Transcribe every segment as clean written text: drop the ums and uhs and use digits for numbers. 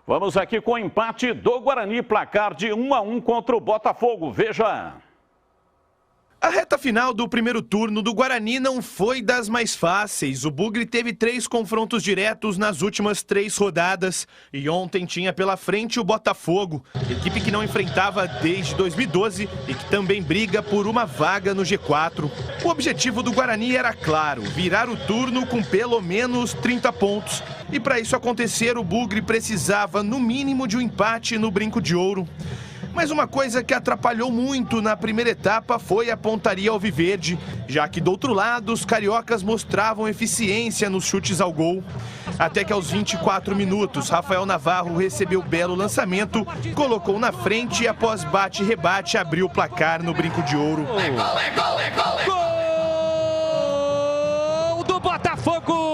Vamos aqui com o empate do Guarani, placar de 1-1 contra o Botafogo. Veja. A reta final do primeiro turno do Guarani não foi das mais fáceis. O Bugre teve 3 confrontos diretos nas últimas 3 rodadas. E ontem tinha pela frente o Botafogo, equipe que não enfrentava desde 2012 e que também briga por uma vaga no G4. O objetivo do Guarani era claro, virar o turno com pelo menos 30 pontos. E para isso acontecer, o Bugre precisava no mínimo de um empate no Brinco de Ouro. Mas uma coisa que atrapalhou muito na primeira etapa foi a pontaria alviverde, já que do outro lado os cariocas mostravam eficiência nos chutes ao gol. Até que aos 24 minutos, Rafael Navarro recebeu belo lançamento, colocou na frente e após bate e rebate abriu o placar no Brinco de Ouro. Gol do Botafogo!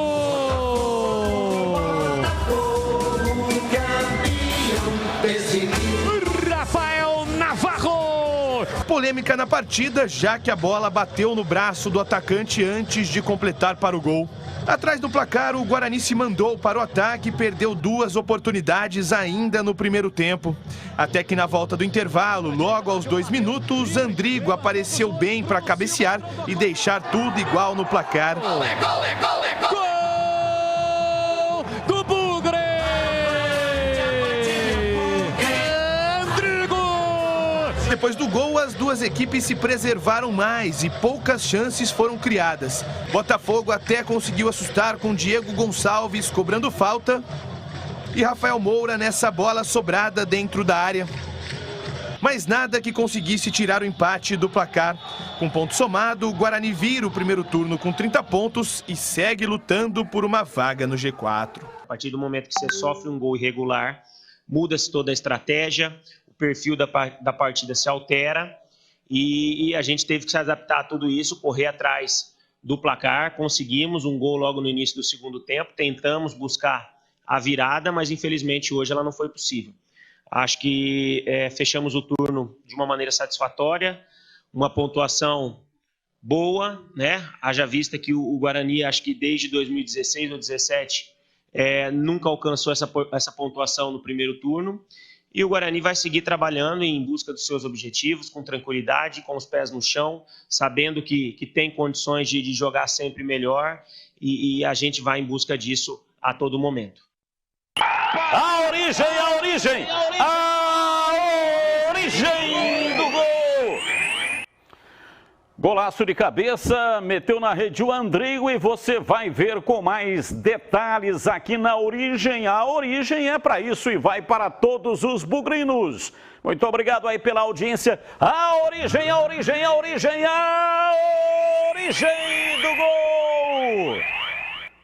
Polêmica na partida, já que a bola bateu no braço do atacante antes de completar para o gol. Atrás do placar, o Guarani se mandou para o ataque e perdeu 2 oportunidades ainda no primeiro tempo. Até que na volta do intervalo, logo aos 2 minutos, Andrigo apareceu bem para cabecear e deixar tudo igual no placar. Gol do Bugre! Depois do gol, as duas equipes se preservaram mais e poucas chances foram criadas. Botafogo até conseguiu assustar com Diego Gonçalves cobrando falta e Rafael Moura nessa bola sobrada dentro da área. Mas nada que conseguisse tirar o empate do placar. Com ponto somado, o Guarani vira o primeiro turno com 30 pontos e segue lutando por uma vaga no G4. A partir do momento que você sofre um gol irregular, muda-se toda a estratégia, o perfil da partida se altera e a gente teve que se adaptar a tudo isso, correr atrás do placar. Conseguimos um gol logo no início do segundo tempo, tentamos buscar a virada, mas infelizmente hoje ela não foi possível. Acho que fechamos o turno de uma maneira satisfatória, uma pontuação boa, né? Haja vista que o Guarani, acho que desde 2016 ou 2017, nunca alcançou essa pontuação no primeiro turno. E o Guarani vai seguir trabalhando em busca dos seus objetivos, com tranquilidade, com os pés no chão, sabendo que tem condições de jogar sempre melhor e a gente vai em busca disso a todo momento. A origem do gol! Golaço de cabeça, meteu na rede o Andrigo e você vai ver com mais detalhes aqui na Origem. A Origem é para isso e vai para todos os bugrinos. Muito obrigado aí pela audiência. A origem do gol!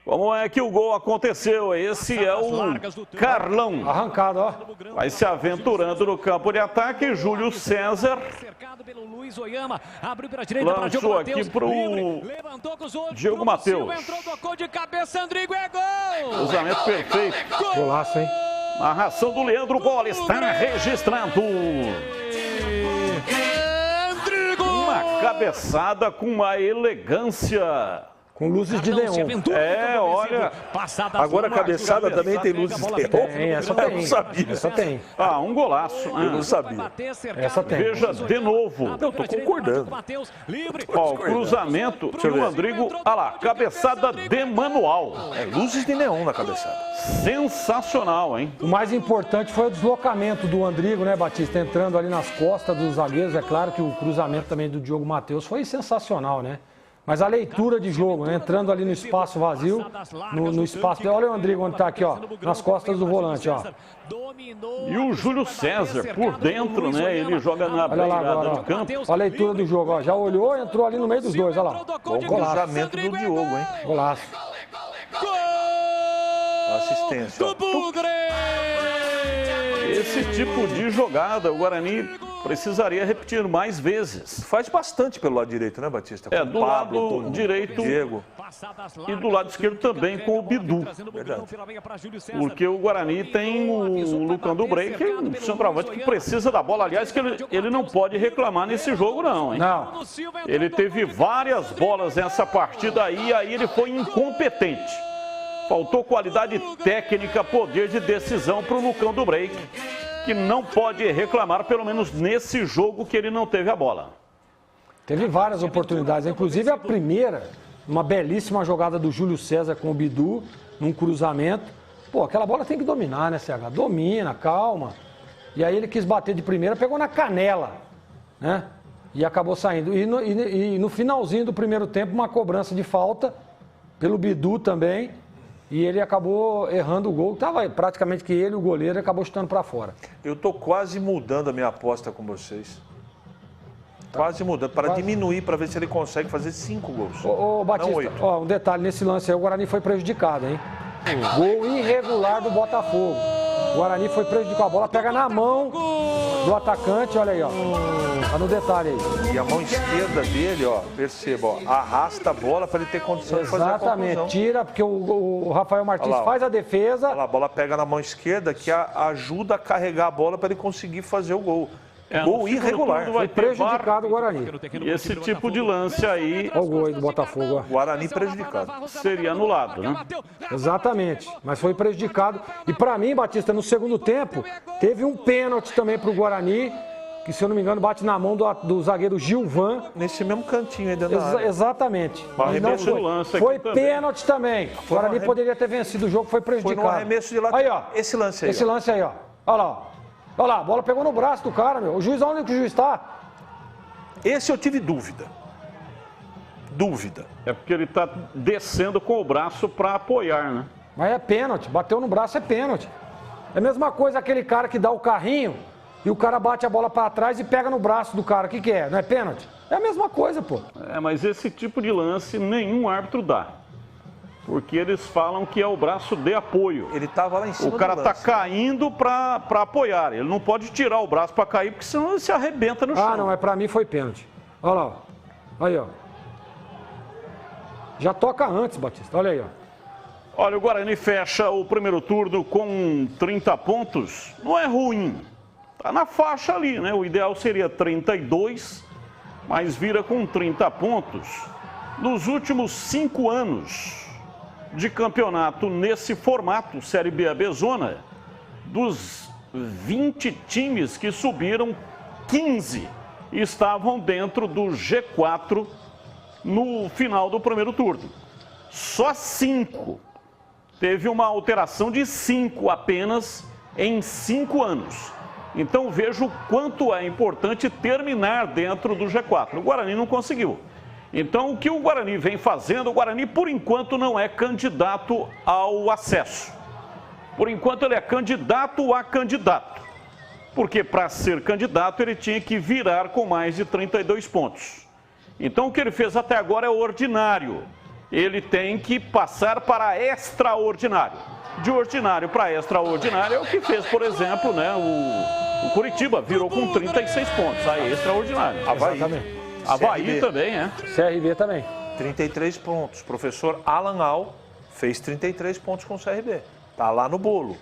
Como é que o gol aconteceu? Esse é o Carlão. Arrancado, ó. Vai se aventurando no campo de ataque. Júlio César. Lançou aqui para o Diego Matheus. Cruzamento perfeito. Golaço, hein? Narração do Leandro Bola está registrado. Uma cabeçada com uma elegância. Com luzes de neon. Olha. Agora a cabeçada também tem luzes de neon. Essa tem. Eu não sabia. Essa tem. Ah, um golaço. Eu não sabia. Essa tem. Veja de novo. Eu tô concordando. Ó, o cruzamento e o Andrigo. Olha lá, cabeçada de manual. Luzes de neon na cabeçada. Sensacional, hein? O mais importante foi o deslocamento do Andrigo, né, Batista? Entrando ali nas costas dos zagueiros. É claro que o cruzamento também do Diogo Matheus foi sensacional, né? Mas a leitura de jogo, né? Entrando ali no espaço vazio, no espaço... Olha o Andrigo onde tá aqui, ó, nas costas do volante, ó. E o Júlio César por dentro, né? Ele joga na beirada de campo. Olha a leitura do jogo, ó. Já olhou e entrou ali no meio dos dois, olha lá. Bom cruzamento do Diogo, hein? Golaço. Assistência, ó. Esse tipo de jogada, o Guarani precisaria repetir mais vezes. Faz bastante pelo lado direito, né, Batista? Com do Pablo, lado direito Diego. E do lado esquerdo também com o Bidu. Verdade. Porque o Guarani tem o Lucão do Break, um centroavante que precisa da bola. Aliás, que ele não pode reclamar nesse jogo não, hein? Não. Ele teve várias bolas nessa partida aí ele foi incompetente. Faltou qualidade técnica, poder de decisão para o Lucão do Break, que não pode reclamar, pelo menos nesse jogo, que ele não teve a bola. Teve várias oportunidades, inclusive a primeira, uma belíssima jogada do Júlio César com o Bidu, num cruzamento. Pô, aquela bola tem que dominar, né, CH? Domina, calma. E aí ele quis bater de primeira, pegou na canela, né? E acabou saindo. E no finalzinho do primeiro tempo, uma cobrança de falta pelo Bidu também. E ele acabou errando o gol. Tava praticamente que ele, o goleiro, acabou chutando para fora. Eu tô quase mudando a minha aposta com vocês. Quase mudando, para diminuir, para ver se ele consegue fazer 5 gols. Ô Batista, ó, um detalhe, nesse lance aí, o Guarani foi prejudicado, hein? Gol irregular do Botafogo. O Guarani foi prejudicado. A bola pega na mão do atacante, olha aí, ó. Tá no detalhe aí. E a mão esquerda dele, ó, perceba, ó, arrasta a bola para ele ter condição de fazer a conclusão. Exatamente, tira, porque o Rafael Martins lá, faz a defesa. Olha lá, a bola pega na mão esquerda, que ajuda a carregar a bola para ele conseguir fazer o gol. Gol irregular. Foi prejudicado o Guarani. E esse tipo de lance aí... Olha o gol aí do Botafogo, ó. Guarani prejudicado. Seria anulado, né? Exatamente, mas foi prejudicado. E para mim, Batista, no segundo tempo, teve um pênalti também pro Guarani, que se eu não me engano bate na mão do zagueiro Gilvan. Nesse mesmo cantinho aí dentro da área. Exatamente. Mas não foi. lance Foi também. Pênalti também. O Guarani poderia ter vencido o jogo, foi prejudicado. Foi no arremesso de lateral. Aí, ó. Esse lance aí. Esse lance aí, ó. Olha lá, ó. Olha lá, a bola pegou no braço do cara, meu. O juiz, onde que o juiz tá? Esse eu tive dúvida. Dúvida. É porque ele tá descendo com o braço para apoiar, né? Mas é pênalti. Bateu no braço, é pênalti. É a mesma coisa aquele cara que dá o carrinho e o cara bate a bola para trás e pega no braço do cara. O que é? Não é pênalti? É a mesma coisa, pô. É, mas esse tipo de lance nenhum árbitro dá. Porque eles falam que é o braço de apoio. Ele tava lá em cima O cara do tá lance. caindo para apoiar. Ele não pode tirar o braço para cair, porque senão ele se arrebenta no chão. Ah, não, mas pra mim foi pênalti. Olha lá, ó. Aí, ó. Já toca antes, Batista. Olha aí, ó. Olha, o Guarani fecha o primeiro turno com 30 pontos. Não é ruim. Tá na faixa ali, né? O ideal seria 32, mas vira com 30 pontos. Nos últimos 5 anos de campeonato nesse formato, Série B Abezona, dos 20 times que subiram, 15 estavam dentro do G4 no final do primeiro turno. Só 5. Teve uma alteração de 5 apenas em 5 anos. Então veja o quanto é importante terminar dentro do G4. O Guarani não conseguiu. Então, o que o Guarani vem fazendo, o Guarani, por enquanto, não é candidato ao acesso. Por enquanto, ele é candidato a candidato. Porque, para ser candidato, ele tinha que virar com mais de 32 pontos. Então, o que ele fez até agora é ordinário. Ele tem que passar para extraordinário. De ordinário para extraordinário é o que fez, por exemplo, né, o Curitiba virou com 36 pontos. Aí, extraordinário. Exatamente. Avaí CRB. também, é. CRB também. 33 pontos. Professor Alan Al fez 33 pontos com o CRB. Tá lá no bolo,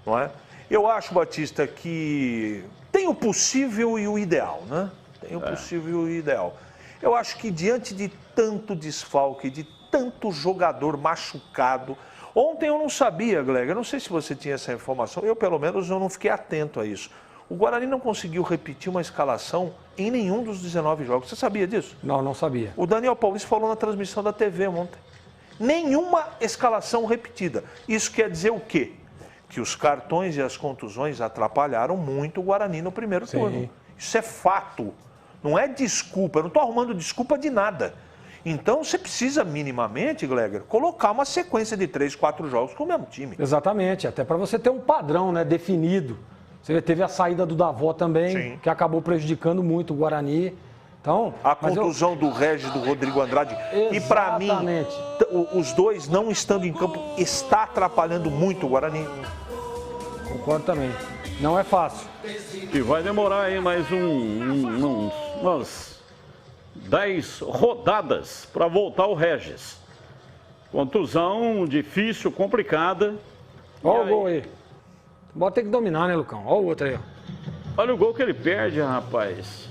não é? Eu acho, Batista, que tem o possível e o ideal, né? Tem o possível e o ideal. Eu acho que diante de tanto desfalque, de tanto jogador machucado... Ontem eu não sabia, Gleg, eu não sei se você tinha essa informação, eu pelo menos eu não fiquei atento a isso. O Guarani não conseguiu repetir uma escalação em nenhum dos 19 jogos. Você sabia disso? Não, não sabia. O Daniel Paulista falou na transmissão da TV ontem. Nenhuma escalação repetida. Isso quer dizer o quê? Que os cartões e as contusões atrapalharam muito o Guarani no primeiro turno. Isso é fato. Não é desculpa. Eu não estou arrumando desculpa de nada. Então, você precisa minimamente, Gleger, colocar uma sequência de 3, 4 jogos com o mesmo time. Exatamente. Até para você ter um padrão, né, definido. Você teve a saída do Davó também, Sim. que acabou prejudicando muito o Guarani. Então, A contusão do Regis, do Rodrigo Andrade, e para mim, Exatamente. os dois não estando em campo está atrapalhando muito o Guarani. Concordo também. Não é fácil. E vai demorar aí mais umas 10 rodadas para voltar o Regis. Contusão difícil, complicada. Olha o gol aí. Bota ter que dominar, né, Lucão? Olha o outro aí, ó. Olha o gol que ele perde, rapaz.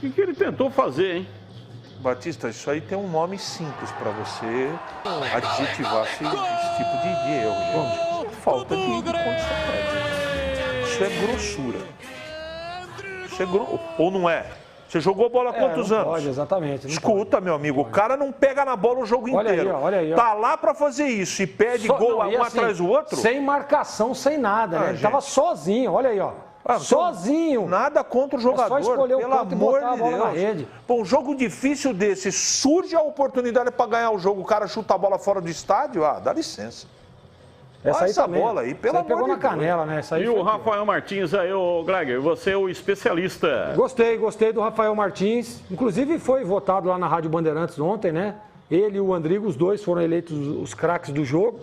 O que ele tentou fazer, hein? Batista, isso aí tem um nome simples para você adjetivar esse tipo de erro, gente. Falta de condição técnica. Isso é grossura. Isso é ou não é? Você jogou bola há quantos anos? Pode, exatamente. Escuta, meu amigo, o cara não pega na bola o jogo inteiro. Olha aí, ó. Tá lá pra fazer isso e pede gol um assim, atrás do outro? Sem marcação, sem nada, né? Ele tava sozinho, olha aí, ó. Sozinho. Nada contra o jogador, só escolher pelo amor de Deus. Na rede. Pô, um jogo difícil desse, surge a oportunidade pra ganhar o jogo, o cara chuta a bola fora do estádio, dá licença. Essa bola aí, pelo amor de Deus. Pegou na canela, né? E o Rafael Martins aí, ô Gregor, você é o especialista. Gostei do Rafael Martins. Inclusive foi votado lá na Rádio Bandeirantes ontem, né? Ele e o Andrigo, os dois foram eleitos os craques do jogo.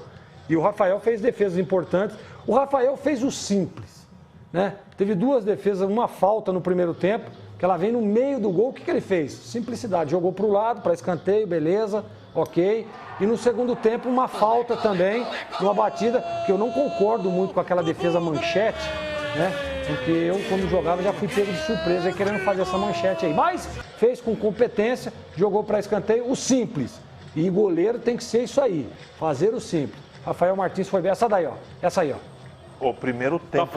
E o Rafael fez defesas importantes. O Rafael fez o simples, né? Teve duas defesas, uma falta no primeiro tempo, que ela vem no meio do gol. O que ele fez? Simplicidade. Jogou para o lado, para escanteio, beleza, ok. E no segundo tempo, uma falta também, uma batida, que eu não concordo muito com aquela defesa manchete, né? Porque eu, quando jogava, já fui pego de surpresa aí, querendo fazer essa manchete aí. Mas fez com competência, jogou para escanteio, o simples. E goleiro tem que ser isso aí, fazer o simples. Rafael Martins foi bem. Essa daí, ó. Essa aí, ó. O primeiro tempo...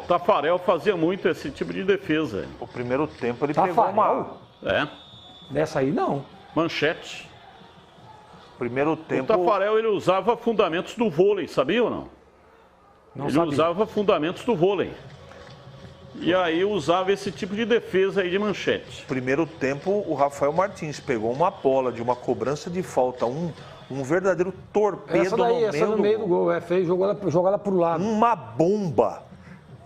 Tafarel fazia muito esse tipo de defesa. O primeiro tempo ele pegou uma... Dessa aí, não. Manchete. Primeiro tempo... O Tafarel, ele usava fundamentos do vôlei, sabia ou não? Ele usava fundamentos do vôlei. E aí usava esse tipo de defesa aí de manchete. Primeiro tempo, o Rafael Martins pegou uma bola de uma cobrança de falta, um verdadeiro torpedo no meio do gol. Fez, jogou ela pro lado. Uma bomba.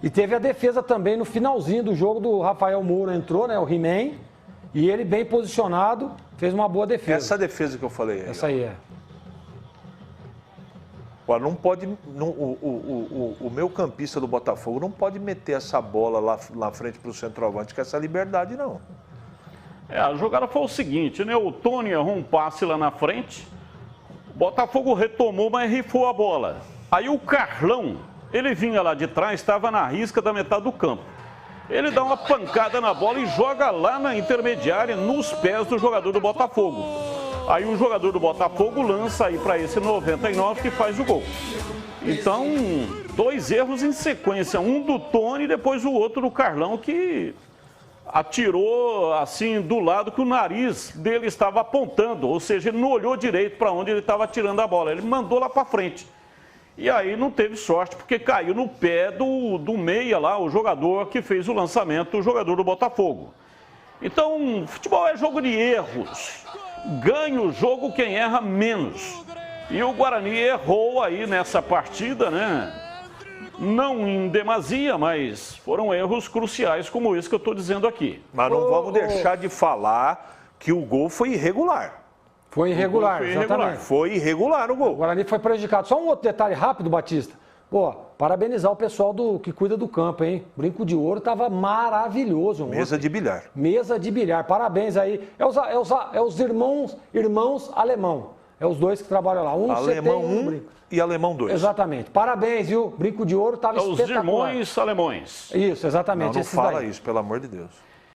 E teve a defesa também no finalzinho do jogo do Rafael Moura, entrou, né? O He-Man. E ele bem posicionado, fez uma boa defesa. Essa defesa que eu falei aí. Essa aí é. Não pode... o meu campista do Botafogo não pode meter essa bola lá na frente para o centroavante com essa liberdade, não. A jogada foi o seguinte, né? O Tony errou um passe lá na frente. O Botafogo retomou, mas rifou a bola. Aí o Carlão, ele vinha lá de trás, estava na risca da metade do campo. Ele dá uma pancada na bola e joga lá na intermediária, nos pés do jogador do Botafogo. Aí o jogador do Botafogo lança aí para esse 99 que faz o gol. Então, dois erros em sequência. Um do Tony e depois o outro do Carlão, que atirou assim do lado que o nariz dele estava apontando. Ou seja, ele não olhou direito para onde ele estava atirando a bola. Ele mandou lá para frente. E aí não teve sorte, porque caiu no pé do meia lá, o jogador que fez o lançamento, o jogador do Botafogo. Então, futebol é jogo de erros. Ganha o jogo quem erra menos. E o Guarani errou aí nessa partida, né? Não em demasia, mas foram erros cruciais como esse que eu estou dizendo aqui. Mas não vamos deixar de falar que o gol foi irregular. Foi irregular, exatamente. Foi irregular o gol. O Guarani foi prejudicado. Só um outro detalhe rápido, Batista. Pô, parabenizar o pessoal que cuida do campo, hein? Brinco de Ouro tava maravilhoso. Mesa de bilhar. Mesa de bilhar, parabéns aí. É os irmãos alemão. É os dois que trabalham lá. Alemão 1 e Alemão 2. Exatamente. Parabéns, viu? Brinco de Ouro tava espetacular. Os irmãos alemães. Isso, exatamente. Não fala isso, pelo amor de Deus.